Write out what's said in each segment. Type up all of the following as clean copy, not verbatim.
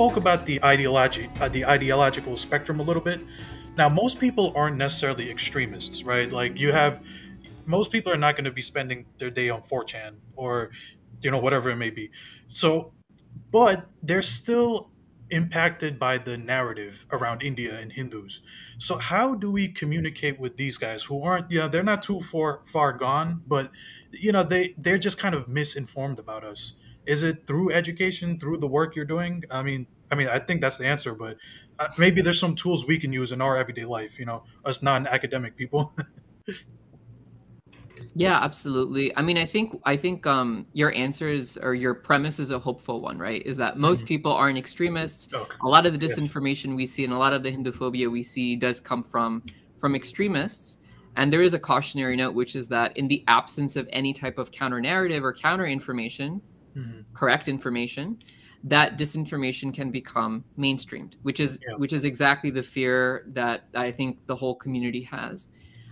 spoke about the ideological spectrum a little bit. Now, most people aren't necessarily extremists, right? Like most people are not going to be spending their day on 4chan or, whatever it may be. So, but they're still impacted by the narrative around India and Hindus. So how do we communicate with these guys who aren't, they're not too far gone, but they're just kind of misinformed about us? Is it through education, through the work you're doing? I think that's the answer, but maybe there's some tools we can use in our everyday life, us non-academic people. Yeah, absolutely. I mean, I think your answers or your premise is a hopeful one, right? Is that most people aren't extremists. Okay. A lot of the disinformation we see and a lot of the Hinduphobia we see does come from extremists. And there is a cautionary note, which is that in the absence of any type of counter narrative or counter information, correct information, that disinformation can become mainstreamed, which is exactly the fear that I think the whole community has.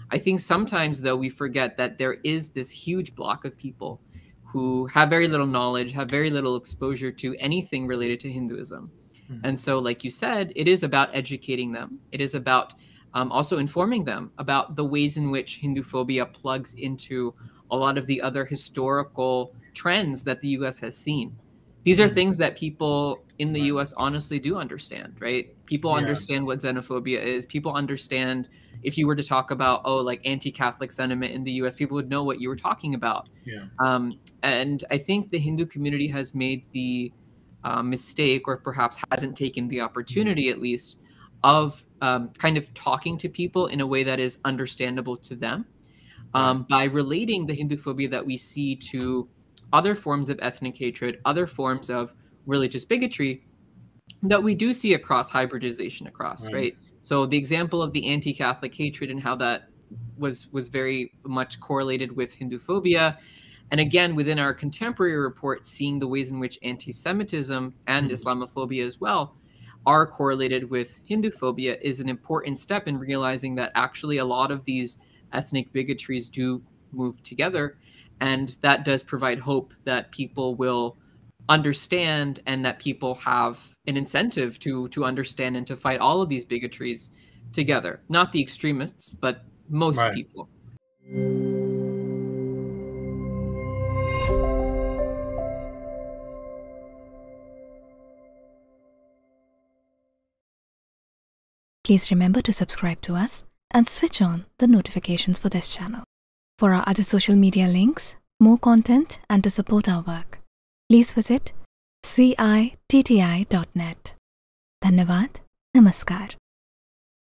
I think sometimes, though, we forget that there is this huge block of people who have very little knowledge, have very little exposure to anything related to Hinduism. And so, like you said, it is about educating them. It is about also informing them about the ways in which Hinduphobia plugs into a lot of the other historical trends that the U.S. has seen. These are things that people in the U.S. honestly do understand, right? People understand what xenophobia is. People understand, if you were to talk about, like anti-Catholic sentiment in the U.S., people would know what you were talking about. And I think the Hindu community has made the mistake, or perhaps hasn't taken the opportunity, at least, of kind of talking to people in a way that is understandable to them, by relating the Hinduphobia that we see to other forms of ethnic hatred, other forms of religious bigotry that we do see across hybridization across, right? So the example of the anti-Catholic hatred and how that was very much correlated with Hinduphobia. And again, within our contemporary report, seeing the ways in which anti-Semitism and Islamophobia as well are correlated with Hinduphobia is an important step in realizing that actually a lot of these ethnic bigotries do move together. And that does provide hope that people will understand and that people have an incentive to understand and to fight all of these bigotries together. Not the extremists, but most people. Please remember to subscribe to us and switch on the notifications for this channel. For our other social media links, more content, and to support our work, please visit citti.net. Dhanyavad. Namaskar.